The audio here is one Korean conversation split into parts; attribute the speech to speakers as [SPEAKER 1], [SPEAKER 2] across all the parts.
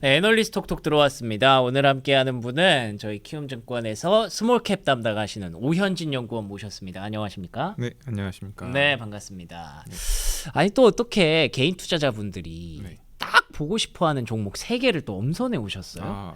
[SPEAKER 1] 네, 애널리스트 톡톡 들어왔습니다. 오늘 함께하는 분은 저희 키움증권에서 스몰캡 담당하시는 오현진 연구원 모셨습니다. 안녕하십니까?
[SPEAKER 2] 네, 안녕하십니까.
[SPEAKER 1] 네, 반갑습니다. 아니 또 어떻게 개인 투자자분들이
[SPEAKER 2] 네.
[SPEAKER 1] 딱 보고 싶어하는 종목 3개를 또 엄선해 오셨어요?
[SPEAKER 2] 아,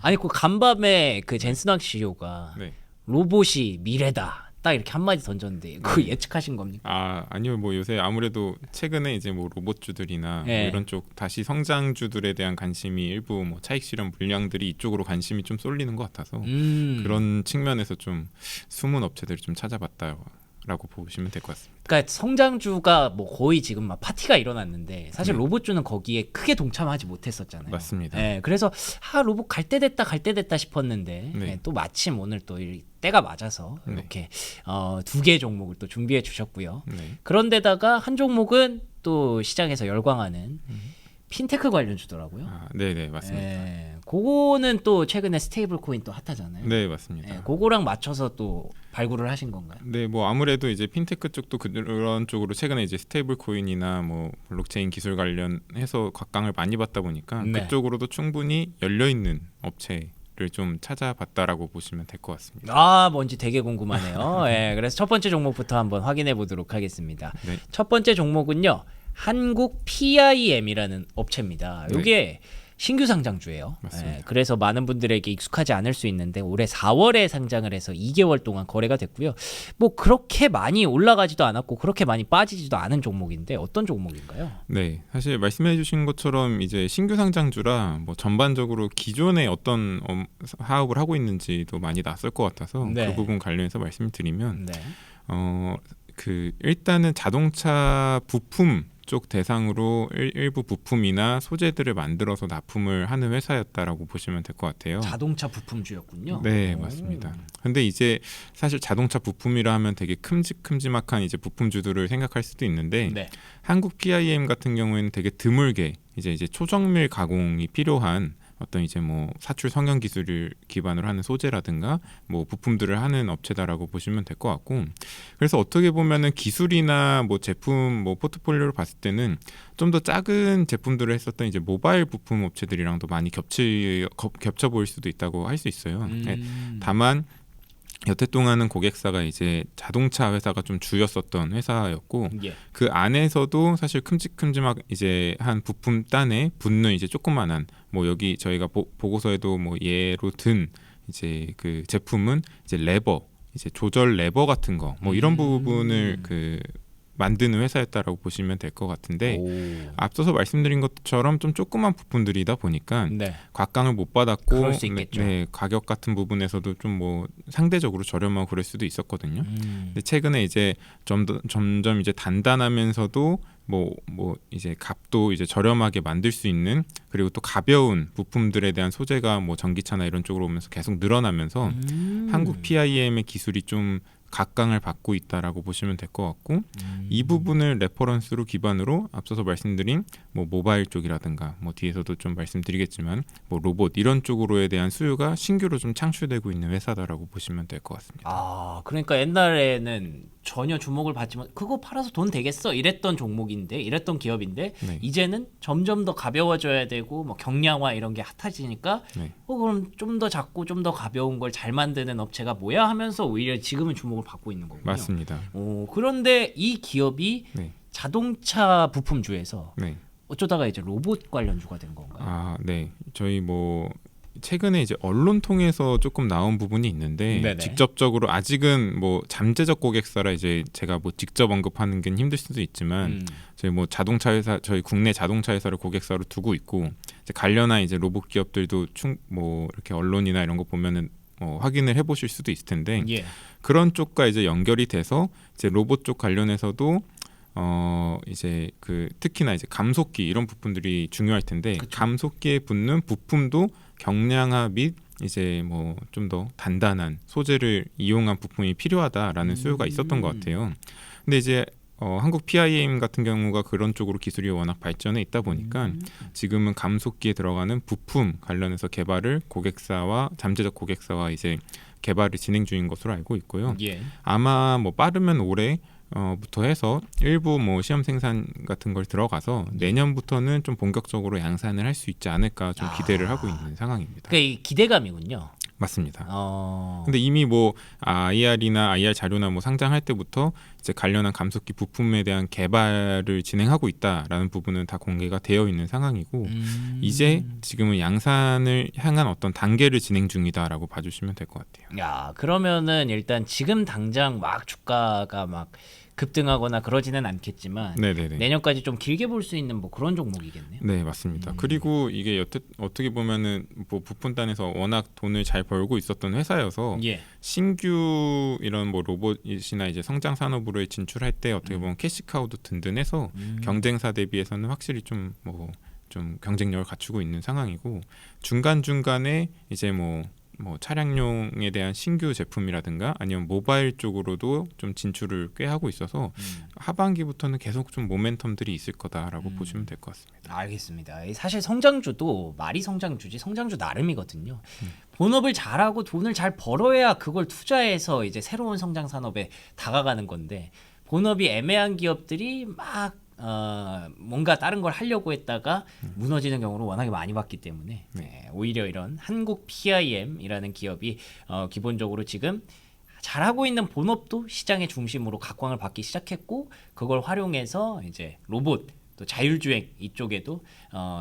[SPEAKER 1] 아니 그 간밤에 그 젠슨학 CEO가
[SPEAKER 2] 네.
[SPEAKER 1] 로봇이 미래다 딱 이렇게 한마디 던졌는데 그거 예측하신 겁니까?
[SPEAKER 2] 아니요. 뭐 요새 아무래도 최근에 이제 뭐 로봇주들이나
[SPEAKER 1] 네.
[SPEAKER 2] 뭐 이런 쪽 다시 성장주들에 대한 관심이 일부 뭐 차익 실현 물량들이 이쪽으로 관심이 좀 쏠리는 것 같아서 그런 측면에서 좀 숨은 업체들을 좀 찾아봤다라고 보시면 될 것 같습니다.
[SPEAKER 1] 그러니까 성장주가 뭐 거의 지금 막 파티가 일어났는데 사실
[SPEAKER 2] 네.
[SPEAKER 1] 로봇주는 거기에 크게 동참하지 못했었잖아요.
[SPEAKER 2] 맞습니다.
[SPEAKER 1] 네, 그래서 로봇 갈 때 됐다 싶었는데
[SPEAKER 2] 네.
[SPEAKER 1] 또 마침 오늘 또 때가 맞아서
[SPEAKER 2] 네.
[SPEAKER 1] 이렇게 2개 종목을 또 준비해 주셨고요.
[SPEAKER 2] 네.
[SPEAKER 1] 그런데다가 한 종목은 또 시장에서 열광하는 핀테크 관련주더라고요.
[SPEAKER 2] 네네, 맞습니다.
[SPEAKER 1] 네, 그거는 또 최근에 스테이블 코인 또 핫하잖아요.
[SPEAKER 2] 네, 맞습니다.
[SPEAKER 1] 네, 그거랑 맞춰서 또 발굴을 하신 건가요?
[SPEAKER 2] 네, 뭐 아무래도 이제 핀테크 쪽도 그런 쪽으로 최근에 이제 스테이블 코인이나 뭐 블록체인 기술 관련해서 각광을 많이 받다 보니까
[SPEAKER 1] 네.
[SPEAKER 2] 그쪽으로도 충분히 열려 있는 업체를 좀 찾아봤다라고 보시면 될 것 같습니다.
[SPEAKER 1] 뭔지 되게 궁금하네요. 예, 그래서 첫 번째 종목부터 한번 확인해 보도록 하겠습니다.
[SPEAKER 2] 네.
[SPEAKER 1] 첫 번째 종목은요, 한국 PIM이라는 업체입니다.
[SPEAKER 2] 네.
[SPEAKER 1] 이게 신규 상장주예요.
[SPEAKER 2] 맞습니다.
[SPEAKER 1] 예, 그래서 많은 분들에게 익숙하지 않을 수 있는데 올해 4월에 상장을 해서 2개월 동안 거래가 됐고요. 뭐 그렇게 많이 올라가지도 않았고 그렇게 많이 빠지지도 않은 종목인데 어떤 종목인가요?
[SPEAKER 2] 네, 사실 말씀해주신 것처럼 이제 신규 상장주라 뭐 전반적으로 기존에 어떤 사업을 하고 있는지도 많이 낯설 것 같아서
[SPEAKER 1] 네.
[SPEAKER 2] 그 부분 관련해서 말씀을 드리면
[SPEAKER 1] 네.
[SPEAKER 2] 일단은 자동차 부품 쪽 대상으로 일부 부품이나 소재들을 만들어서 납품을 하는 회사였다라고 보시면 될 것 같아요.
[SPEAKER 1] 자동차 부품주였군요.
[SPEAKER 2] 네,
[SPEAKER 1] 오.
[SPEAKER 2] 맞습니다. 근데 이제 사실 자동차 부품이라 하면 되게 큼직큼직한 이제 부품주들을 생각할 수도 있는데
[SPEAKER 1] 네.
[SPEAKER 2] 한국 PIM 같은 경우에는 되게 드물게 이제 초정밀 가공이 필요한 어떤 이제 뭐 사출 성형 기술을 기반으로 하는 소재라든가 뭐 부품들을 하는 업체다라고 보시면 될 것 같고, 그래서 어떻게 보면은 기술이나 뭐 제품 뭐 포트폴리오를 봤을 때는 좀 더 작은 제품들을 했었던 이제 모바일 부품 업체들이랑도 많이 겹쳐 보일 수도 있다고 할 수 있어요. 네. 다만 여태 동안은 고객사가 이제 자동차 회사가 좀 주였었던 회사였고,
[SPEAKER 1] 예.
[SPEAKER 2] 그 안에서도 사실 큼직큼직한 이제 한 부품 단에 붙는 이제 조그만한 뭐 여기 저희가 보고서에도 뭐 예로 든 이제 그 제품은 이제 레버, 이제 조절 레버 같은 거 뭐 이런 부분을 그 만드는 회사였다라고 보시면 될 것 같은데,
[SPEAKER 1] 오.
[SPEAKER 2] 앞서서 말씀드린 것처럼 좀 조그만 부품들이다 보니까
[SPEAKER 1] 네.
[SPEAKER 2] 각광을 못 받았고,
[SPEAKER 1] 그럴 수 있겠죠.
[SPEAKER 2] 네, 가격 같은 부분에서도 좀 뭐 상대적으로 저렴하고 그럴 수도 있었거든요. 근데 최근에 이제 점점 이제 단단하면서도 뭐 이제 값도 이제 저렴하게 만들 수 있는, 그리고 또 가벼운 부품들에 대한 소재가 뭐 전기차나 이런 쪽으로 오면서 계속 늘어나면서 한국 PIM의 기술이 좀 각광을 받고 있다라고 보시면 될 것 같고, 이 부분을 레퍼런스로 기반으로 앞서서 말씀드린 뭐 모바일 쪽이라든가 뭐 뒤에서도 좀 말씀드리겠지만 뭐 로봇 이런 쪽으로에 대한 수요가 신규로 좀 창출되고 있는 회사다라고 보시면 될 것 같습니다.
[SPEAKER 1] 그러니까 옛날에는 전혀 주목을 받지만 그거 팔아서 돈 되겠어 이랬던 종목인데 이랬던 기업인데
[SPEAKER 2] 네.
[SPEAKER 1] 이제는 점점 더 가벼워져야 되고 뭐 경량화 이런 게 핫해지니까
[SPEAKER 2] 네.
[SPEAKER 1] 그럼 좀 더 작고 좀 더 가벼운 걸 잘 만드는 업체가 뭐야 하면서 오히려 지금은 주목을 받고 있는 거군요.
[SPEAKER 2] 맞습니다.
[SPEAKER 1] 그런데 이 기업이
[SPEAKER 2] 네.
[SPEAKER 1] 자동차 부품주에서
[SPEAKER 2] 네.
[SPEAKER 1] 어쩌다가 이제 로봇 관련주가 된 건가요?
[SPEAKER 2] 네. 저희 뭐 최근에 이제 언론 통해서 조금 나온 부분이 있는데,
[SPEAKER 1] 네네.
[SPEAKER 2] 직접적으로 아직은 뭐 잠재적 고객사라 이제 제가 뭐 직접 언급하는 게 힘들 수도 있지만 저희 뭐 자동차 회사, 저희 국내 자동차 회사를 고객사로 두고 있고, 이제 관련한 이제 로봇 기업들도 뭐 이렇게 언론이나 이런 거 보면은 확인을 해보실 수도 있을 텐데,
[SPEAKER 1] 예.
[SPEAKER 2] 그런 쪽과 이제 연결이 돼서 이제 로봇 쪽 관련해서도 이제 그 특히나 이제 감속기 이런 부품들이 중요할 텐데,
[SPEAKER 1] 그쵸.
[SPEAKER 2] 감속기에 붙는 부품도 경량화 및 이제 뭐 좀 더 단단한 소재를 이용한 부품이 필요하다라는 수요가 있었던 것 같아요. 근데 이제 한국 PIM 같은 경우가 그런 쪽으로 기술이 워낙 발전해 있다 보니까 지금은 감속기에 들어가는 부품 관련해서 개발을 고객사와 잠재적 고객사와 이제 개발을 진행 중인 것으로 알고 있고요.
[SPEAKER 1] 예.
[SPEAKER 2] 아마 뭐 빠르면 올해 부터 해서 일부 뭐 시험 생산 같은 걸 들어가서 내년부터는 좀 본격적으로 양산을 할 수 있지 않을까 좀 기대를 하고 있는 상황입니다.
[SPEAKER 1] 그게 기대감이군요.
[SPEAKER 2] 맞습니다. 근데 이미 뭐 IR이나 IR 자료나 뭐 상장할 때부터 이제 관련한 감속기 부품에 대한 개발을 진행하고 있다라는 부분은 다 공개가 되어 있는 상황이고 이제 지금은 양산을 향한 어떤 단계를 진행 중이다라고 봐주시면 될 것 같아요.
[SPEAKER 1] 야, 그러면은 일단 지금 당장 막 주가가 막 급등하거나 그러지는 않겠지만
[SPEAKER 2] 네네네.
[SPEAKER 1] 내년까지 좀 길게 볼 수 있는 뭐 그런 종목이겠네요.
[SPEAKER 2] 네, 맞습니다. 그리고 이게 어떻게 보면은 뭐 부품단에서 워낙 돈을 잘 벌고 있었던 회사여서
[SPEAKER 1] 예.
[SPEAKER 2] 신규 이런 뭐 로봇이나 이제 성장 산업으로 진출할 때 어떻게 보면 캐시카우도 든든해서 경쟁사 대비해서는 확실히 좀 경쟁력을 갖추고 있는 상황이고 중간 중간에 이제 뭐 차량용에 대한 신규 제품이라든가 아니면 모바일 쪽으로도 좀 진출을 꽤 하고 있어서 하반기부터는 계속 좀 모멘텀들이 있을 거다라고 보시면 될 것 같습니다.
[SPEAKER 1] 알겠습니다. 사실 성장주도 말이 성장주지 성장주 나름이거든요. 본업을 잘하고 돈을 잘 벌어야 그걸 투자해서 이제 새로운 성장 산업에 다가가는 건데 본업이 애매한 기업들이 막 뭔가 다른 걸 하려고 했다가 무너지는 경우를 워낙에 많이 봤기 때문에 오히려 이런 한국 PIM이라는 기업이 기본적으로 지금 잘하고 있는 본업도 시장의 중심으로 각광을 받기 시작했고 그걸 활용해서 이제 로봇 또 자율주행 이쪽에도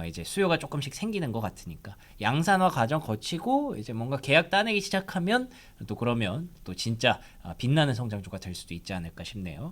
[SPEAKER 1] 이제 수요가 조금씩 생기는 것 같으니까 양산화 과정 거치고 이제 뭔가 계약 따내기 시작하면 또 그러면 또 진짜 빛나는 성장주가 될 수도 있지 않을까 싶네요.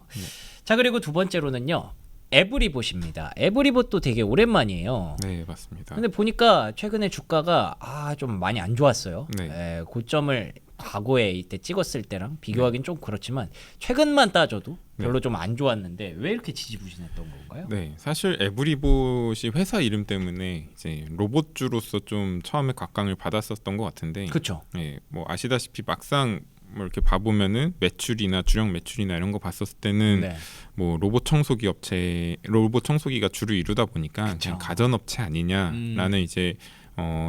[SPEAKER 1] 자, 그리고 두 번째로는요. 에브리봇입니다. 에브리봇도 되게 오랜만이에요.
[SPEAKER 2] 네, 맞습니다.
[SPEAKER 1] 근데 보니까 최근에 주가가 좀 많이 안 좋았어요.
[SPEAKER 2] 네.
[SPEAKER 1] 고점을 과거에 이때 찍었을 때랑 비교하기는 좀 그렇지만 최근만 따져도 별로 좀 안 좋았는데 왜 이렇게 지지부진했던 건가요?
[SPEAKER 2] 네, 사실 에브리봇이 회사 이름 때문에 이제 로봇주로서 좀 처음에 각광을 받았었던 것 같은데,
[SPEAKER 1] 그렇죠.
[SPEAKER 2] 네, 뭐 아시다시피 막상 뭐 이렇게 봐보면은 매출이나 주력 매출이나 이런 거 봤었을 때는
[SPEAKER 1] 네.
[SPEAKER 2] 뭐 로봇 청소기가 주를 이루다 보니까 그냥 가전업체 아니냐라는 이제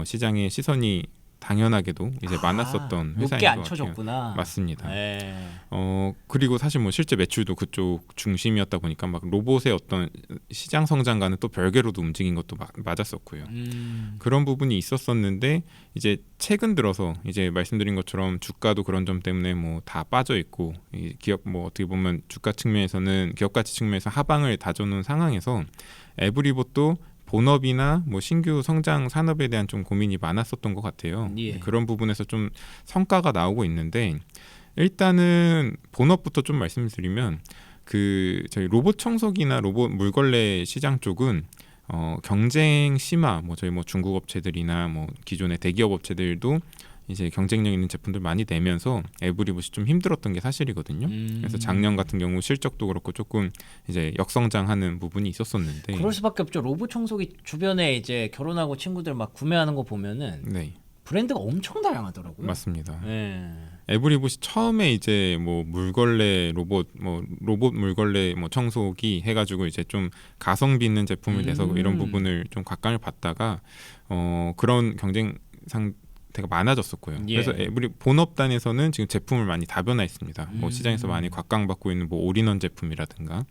[SPEAKER 2] 시장의 시선이 당연하게도 이제 많았었던 회사인
[SPEAKER 1] 높게
[SPEAKER 2] 것
[SPEAKER 1] 안
[SPEAKER 2] 같아요.
[SPEAKER 1] 쳐졌구나.
[SPEAKER 2] 맞습니다.
[SPEAKER 1] 네.
[SPEAKER 2] 그리고 사실 뭐 실제 매출도 그쪽 중심이었다 보니까 막 로봇의 어떤 시장 성장과는 또 별개로도 움직인 것도 맞았었고요. 그런 부분이 있었었는데 이제 최근 들어서 이제 말씀드린 것처럼 주가도 그런 점 때문에 뭐 다 빠져 있고 이 기업 뭐 어떻게 보면 주가 측면에서는 기업 가치 측면에서 하방을 다져놓은 상황에서 에브리봇도 본업이나 뭐 신규 성장 산업에 대한 좀 고민이 많았었던 것 같아요.
[SPEAKER 1] 예.
[SPEAKER 2] 그런 부분에서 좀 성과가 나오고 있는데 일단은 본업부터 좀 말씀드리면 저희 로봇 청소기나 로봇 물걸레 시장 쪽은 경쟁 심화 저희 중국 업체들이나 기존의 대기업 업체들도 이제 경쟁력 있는 제품들 많이 내면서 에브리봇이 좀 힘들었던 게 사실이거든요. 그래서 작년 같은 경우 실적도 그렇고 조금 이제 역성장하는 부분이 있었었는데.
[SPEAKER 1] 그럴 수밖에 없죠. 로봇 청소기 주변에 이제 결혼하고 친구들 막 구매하는 거 보면은
[SPEAKER 2] 네.
[SPEAKER 1] 브랜드가 엄청 다양하더라고요.
[SPEAKER 2] 맞습니다.
[SPEAKER 1] 네.
[SPEAKER 2] 에브리봇이 처음에 이제 물걸레 로봇 물걸레 청소기 해가지고 이제 좀 가성비 있는 제품을 내서 이런 부분을 좀 각광을 받다가 그런 경쟁상 되게 많아졌었고요.
[SPEAKER 1] 예.
[SPEAKER 2] 그래서 본업단에서는 지금 제품을 많이 다변화했습니다. 시장에서 많이 각광받고 있는 올인원 제품이라든가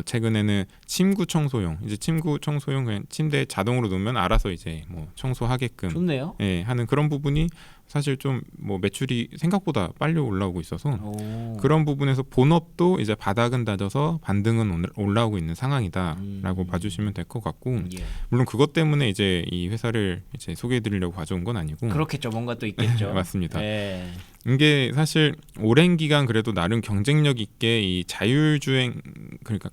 [SPEAKER 2] 최근에는 침구 청소용 그냥 침대에 자동으로 놓으면 알아서 이제 청소하게끔
[SPEAKER 1] 좋네요.
[SPEAKER 2] 예, 하는 그런 부분이 사실 좀 매출이 생각보다 빨리 올라오고 있어서 그런 부분에서 본업도 이제 바닥은 다져서 반등은 올라오고 있는 상황이다라고 봐주시면 될 것 같고
[SPEAKER 1] 예.
[SPEAKER 2] 물론 그것 때문에 이제 이 회사를 이제 소개해드리려고 가져온 건 아니고
[SPEAKER 1] 그렇겠죠. 뭔가 또 있겠죠.
[SPEAKER 2] 맞습니다.
[SPEAKER 1] 네.
[SPEAKER 2] 이게 사실 오랜 기간 그래도 나름 경쟁력 있게 이 자율주행 그러니까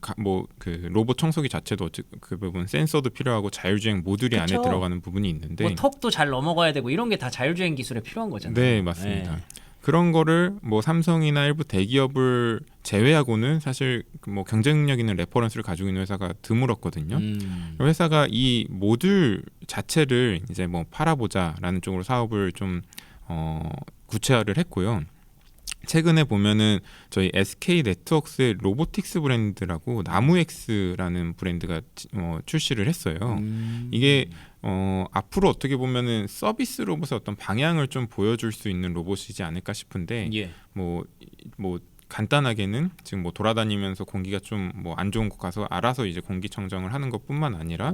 [SPEAKER 2] 그 로봇 청소기 자체도 그 부분 센서도 필요하고 자율주행 모듈이 안에 들어가는 부분이 있는데
[SPEAKER 1] 턱도 잘 넘어가야 되고 이런 게 다 자율주행 기술에 필요한 거잖아요.
[SPEAKER 2] 네, 맞습니다.
[SPEAKER 1] 네.
[SPEAKER 2] 그런 거를 삼성이나 일부 대기업을 제외하고는 사실 경쟁력 있는 레퍼런스를 가지고 있는 회사가 드물었거든요. 회사가 이 모듈 자체를 이제 팔아보자라는 쪽으로 사업을 좀 구체화를 했고요. 최근에 보면은 저희 SK 네트워크스의 로보틱스 브랜드라고 나무엑스라는 브랜드가 출시를 했어요. 이게 앞으로 어떻게 보면은 서비스 로봇의 어떤 방향을 좀 보여줄 수 있는 로봇이지 않을까 싶은데
[SPEAKER 1] 예.
[SPEAKER 2] 간단하게는 지금 뭐 돌아다니면서 공기가 좀 뭐 안 좋은 곳 가서 알아서 이제 공기청정을 하는 것뿐만 아니라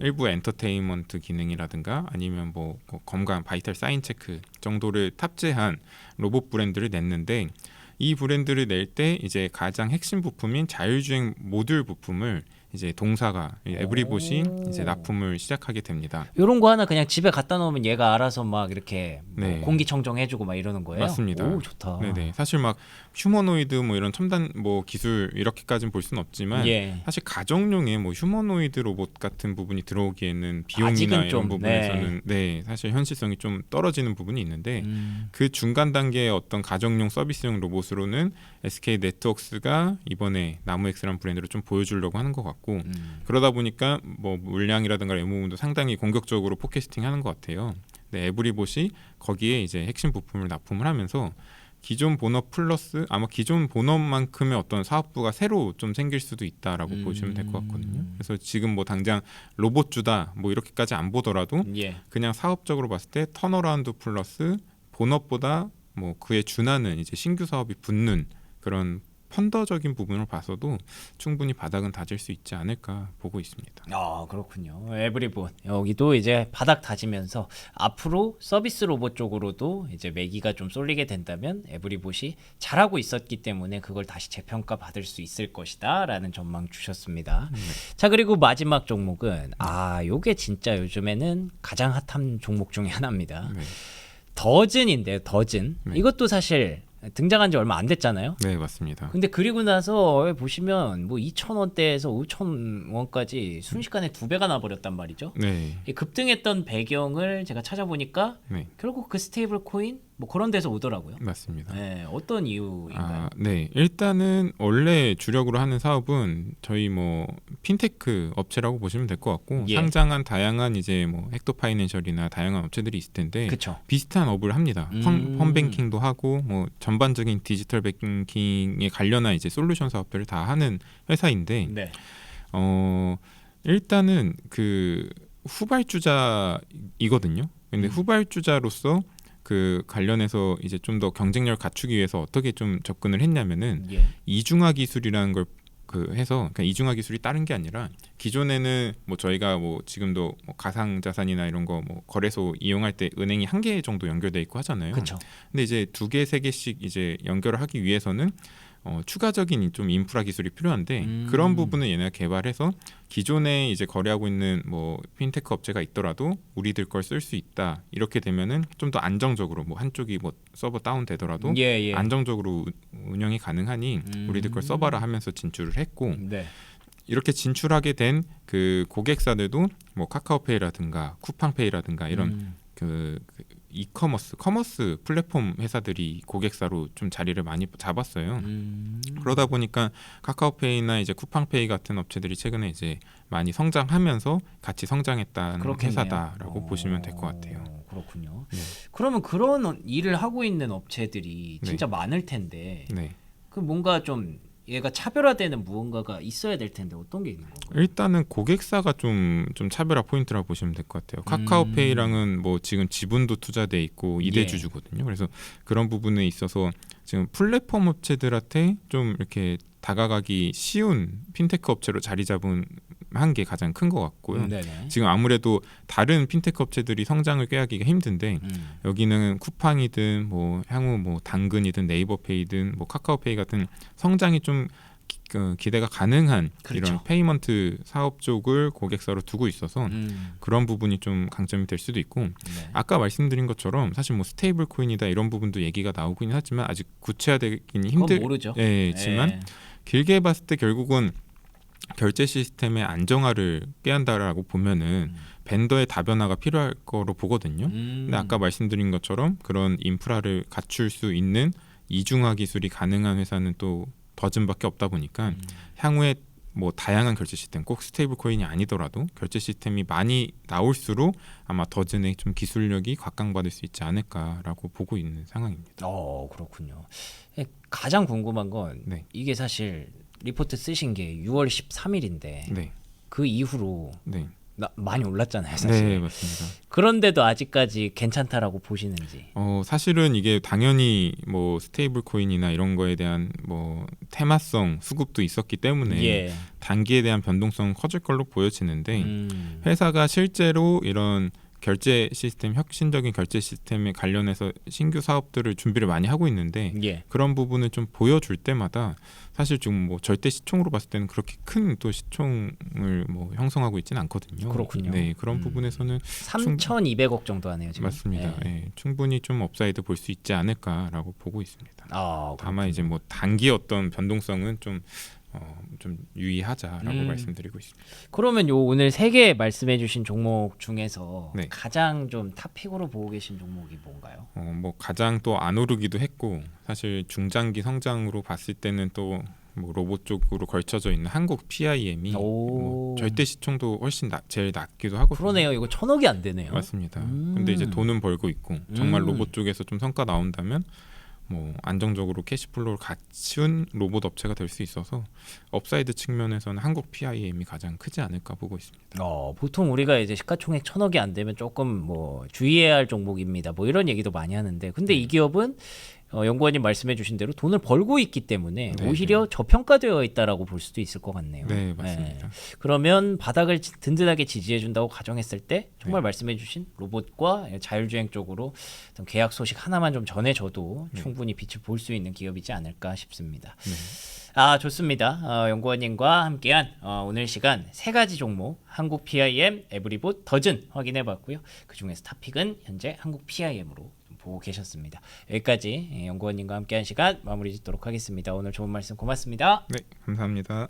[SPEAKER 2] 일부 엔터테인먼트 기능이라든가 아니면 뭐 건강 바이탈 사인 체크 정도를 탑재한 로봇 브랜드를 냈는데 이 브랜드를 낼 때 이제 가장 핵심 부품인 자율주행 모듈 부품을 이제 동사가 에브리봇이 이제 납품을 시작하게 됩니다.
[SPEAKER 1] 이런 거 하나 그냥 집에 갖다 놓으면 얘가 알아서 막 이렇게 뭐
[SPEAKER 2] 네.
[SPEAKER 1] 공기청정해주고 막 이러는 거예요.
[SPEAKER 2] 맞습니다.
[SPEAKER 1] 오, 좋다.
[SPEAKER 2] 네네. 사실 막 휴머노이드 뭐 이런 첨단 뭐 기술 이렇게까지는 볼 수는 없지만
[SPEAKER 1] 예.
[SPEAKER 2] 사실 가정용에 뭐 휴머노이드 로봇 같은 부분이 들어오기에는 비용이나
[SPEAKER 1] 아직은
[SPEAKER 2] 이런
[SPEAKER 1] 좀,
[SPEAKER 2] 부분에서는 네 사실 현실성이 좀 떨어지는 부분이 있는데 그 중간 단계의 어떤 가정용 서비스용 로봇으로는 SK 네트워크스가 이번에 나무엑스라는 브랜드를 좀 보여주려고 하는 것 같고 그러다 보니까 뭐 물량이라든가 외모 부분도 상당히 공격적으로 포캐스팅하는 것 같아요. 네, 에브리봇이 거기에 이제 핵심 부품을 납품을 하면서 기존 본업 플러스 아마 기존 본업만큼의 어떤 사업부가 새로 좀 생길 수도 있다라고 보시면 될 것 같거든요. 그래서 지금 뭐 당장 로봇주다 뭐 이렇게까지 안 보더라도
[SPEAKER 1] 예.
[SPEAKER 2] 그냥 사업적으로 봤을 때 턴어라운드 플러스 본업보다 뭐 그에 준하는 이제 신규 사업이 붙는 그런 펀더적인 부분을 봐서도 충분히 바닥은 다질 수 있지 않을까 보고 있습니다.
[SPEAKER 1] 아, 그렇군요. 에브리봇 여기도 이제 바닥 다지면서 앞으로 서비스 로봇 쪽으로도 이제 매기가 좀 쏠리게 된다면 에브리봇이 잘하고 있었기 때문에 그걸 다시 재평가 받을 수 있을 것이다라는 전망 주셨습니다. 자, 그리고 마지막 종목은 요게 진짜 요즘에는 가장 핫한 종목 중에 하나입니다.
[SPEAKER 2] 네,
[SPEAKER 1] 더즌인데요. 더즌.
[SPEAKER 2] 네.
[SPEAKER 1] 이것도 사실 등장한 지 얼마 안 됐잖아요.
[SPEAKER 2] 네 맞습니다.
[SPEAKER 1] 근데 그리고 나서 보시면 뭐 2,000원대에서 5,000원까지 순식간에 2배가 나버렸단 말이죠.
[SPEAKER 2] 네,
[SPEAKER 1] 이 급등했던 배경을 제가 찾아보니까
[SPEAKER 2] 네
[SPEAKER 1] 결국 그 스테이블 코인 뭐 그런 데서 오더라고요.
[SPEAKER 2] 맞습니다.
[SPEAKER 1] 네, 어떤 이유인가요?
[SPEAKER 2] 네. 일단은 원래 주력으로 하는 사업은 저희 뭐 핀테크 업체라고 보시면 될 것 같고
[SPEAKER 1] 예.
[SPEAKER 2] 상장한 다양한 이제 뭐 헥토 파이낸셜이나 다양한 업체들이 있을 텐데
[SPEAKER 1] 그렇죠.
[SPEAKER 2] 비슷한 업을 합니다. 펀뱅킹도 하고 뭐 전반적인 디지털 뱅킹에 관련한 이제 솔루션 사업들을 다 하는 회사인데
[SPEAKER 1] 네.
[SPEAKER 2] 일단은 그 후발주자이거든요. 근데 후발주자로서 그 관련해서 이제 좀 더 경쟁력을 갖추기 위해서 어떻게 좀 접근을 했냐면은
[SPEAKER 1] 예.
[SPEAKER 2] 이중화 기술이라는 걸 그 해서 그러니까 이중화 기술이 다른 게 아니라 기존에는 뭐 저희가 뭐 지금도 뭐 가상 자산이나 이런 거 뭐 거래소 이용할 때 은행이 한 개 정도 연결돼 있고 하잖아요.
[SPEAKER 1] 그렇죠.
[SPEAKER 2] 근데 이제 2개, 3개씩 이제 연결을 하기 위해서는 추가적인 좀 인프라 기술이 필요한데 그런 부분을 얘네가 개발해서 기존에 이제 거래하고 있는 뭐 핀테크 업체가 있더라도 우리들 걸 쓸 수 있다. 이렇게 되면은 좀 더 안정적으로 뭐 한쪽이 뭐 서버 다운 되더라도
[SPEAKER 1] 예.
[SPEAKER 2] 안정적으로 운영이 가능하니 우리들 걸 써봐라 하면서 진출을 했고
[SPEAKER 1] 네.
[SPEAKER 2] 이렇게 진출하게 된 그 고객사들도 뭐 카카오페이라든가 쿠팡페이라든가 이런 그 커머스 플랫폼 회사들이 고객사로 좀 자리를 많이 잡았어요. 그러다 보니까 카카오페이나 이제 쿠팡페이 같은 업체들이 최근에 이제 많이 성장하면서 같이 성장했다는
[SPEAKER 1] 그렇겠네요.
[SPEAKER 2] 회사다라고 보시면 될 것 같아요.
[SPEAKER 1] 그렇군요.
[SPEAKER 2] 네.
[SPEAKER 1] 그러면 그런 일을 하고 있는 업체들이 진짜 많을 텐데
[SPEAKER 2] 네.
[SPEAKER 1] 그 뭔가 좀 얘가 차별화되는 무언가가 있어야 될 텐데 어떤 게 있는 건가요?
[SPEAKER 2] 일단은 고객사가 좀 차별화 포인트라고 보시면 될 것 같아요. 카카오페이랑은 뭐 지금 지분도 투자돼 있고 이대주주거든요. 그래서 그런 부분에 있어서 지금 플랫폼 업체들한테 좀 이렇게 다가가기 쉬운 핀테크 업체로 자리 잡은 한 게 가장 큰 것 같고요.
[SPEAKER 1] 네네.
[SPEAKER 2] 지금 아무래도 다른 핀테크 업체들이 성장을 꾀하기가 힘든데 여기는 쿠팡이든 뭐 향후 뭐 당근이든 네이버페이든 뭐 카카오페이 같은 성장이 좀 기대가 가능한
[SPEAKER 1] 그렇죠.
[SPEAKER 2] 이런 페이먼트 사업 쪽을 고객사로 두고 있어서 그런 부분이 좀 강점이 될 수도 있고
[SPEAKER 1] 네.
[SPEAKER 2] 아까 말씀드린 것처럼 사실 뭐 스테이블 코인이다 이런 부분도 얘기가 나오긴 하지만 아직 구체화되기는
[SPEAKER 1] 그건 모르죠.
[SPEAKER 2] 지만
[SPEAKER 1] 예.
[SPEAKER 2] 길게 봤을 때 결국은 결제 시스템의 안정화를 꾀한다라고 보면은 벤더의 다변화가 필요할 거로 보거든요. 근데 아까 말씀드린 것처럼 그런 인프라를 갖출 수 있는 이중화 기술이 가능한 회사는 또 더즌밖에 없다 보니까 향후에 뭐 다양한 결제 시스템 꼭 스테이블 코인이 아니더라도 결제 시스템이 많이 나올수록 아마 더즌의 좀 기술력이 각광받을 수 있지 않을까라고 보고 있는 상황입니다.
[SPEAKER 1] 그렇군요. 가장 궁금한 건
[SPEAKER 2] 네.
[SPEAKER 1] 이게 사실 리포트 쓰신 게 6월 13일인데
[SPEAKER 2] 네.
[SPEAKER 1] 그 이후로
[SPEAKER 2] 네.
[SPEAKER 1] 많이 올랐잖아요, 사실.
[SPEAKER 2] 네, 맞습니다.
[SPEAKER 1] 그런데도 아직까지 괜찮다라고 보시는지.
[SPEAKER 2] 사실은 이게 당연히 뭐 스테이블 코인이나 이런 거에 대한 뭐 테마성 수급도 있었기 때문에
[SPEAKER 1] 예.
[SPEAKER 2] 단기에 대한 변동성은 커질 걸로 보여지는데 회사가 실제로 이런 결제 시스템, 혁신적인 결제 시스템에 관련해서 신규 사업들을 준비를 많이 하고 있는데
[SPEAKER 1] 예.
[SPEAKER 2] 그런 부분을 좀 보여줄 때마다 사실 지금 뭐 절대 시총으로 봤을 때는 그렇게 큰 또 시총을 뭐 형성하고 있지는 않거든요.
[SPEAKER 1] 그렇군요.
[SPEAKER 2] 네, 그런 부분에서는
[SPEAKER 1] 3,200억 정도 하네요, 지금.
[SPEAKER 2] 맞습니다.
[SPEAKER 1] 예.
[SPEAKER 2] 예, 충분히 좀 업사이드 볼 수 있지 않을까라고 보고 있습니다.
[SPEAKER 1] 아,
[SPEAKER 2] 다만 이제 뭐 단기 어떤 변동성은 좀 유의하자라고 말씀드리고 있습니다.
[SPEAKER 1] 그러면 요 오늘 3개 말씀해주신 종목 중에서
[SPEAKER 2] 네.
[SPEAKER 1] 가장 좀 탑픽으로 보고 계신 종목이 뭔가요?
[SPEAKER 2] 뭐 가장 또 안 오르기도 했고 사실 중장기 성장으로 봤을 때는 또 뭐 로봇 쪽으로 걸쳐져 있는 한국 PIM이 뭐 절대 시총도 훨씬 제일 낮기도 하거든요.
[SPEAKER 1] 그러네요. 이거 1,000억이 안 되네요.
[SPEAKER 2] 맞습니다. 근데 이제 돈은 벌고 있고 정말 로봇 쪽에서 좀 성과 나온다면 뭐 안정적으로 캐시플로우를 갖춘 로봇 업체가 될 수 있어서 업사이드 측면에서는 한국 PIM이 가장 크지 않을까 보고 있습니다.
[SPEAKER 1] 보통 우리가 이제 시가총액 1,000억이 안 되면 조금 뭐 주의해야 할 종목입니다. 뭐 이런 얘기도 많이 하는데, 근데 이 기업은 연구원님 말씀해주신 대로 돈을 벌고 있기 때문에
[SPEAKER 2] 네,
[SPEAKER 1] 오히려 저평가되어 있다라고 볼 수도 있을 것 같네요.
[SPEAKER 2] 네, 맞습니다.
[SPEAKER 1] 그러면 바닥을 든든하게 지지해준다고 가정했을 때 정말 말씀해주신 로봇과 자율주행 쪽으로 어떤 계약 소식 하나만 좀 전해줘도 충분히 빛을 볼 수 있는 기업이지 않을까 싶습니다. 좋습니다. 연구원님과 함께한 오늘 시간 3가지 종목 한국 PIM, 에브리봇, 더즌 확인해봤고요. 그 중에서 탑픽은 현재 한국 PIM으로 보고 계셨습니다. 여기까지 연구원님과 함께한 시간 마무리 짓도록 하겠습니다. 오늘 좋은 말씀 고맙습니다.
[SPEAKER 2] 네, 감사합니다.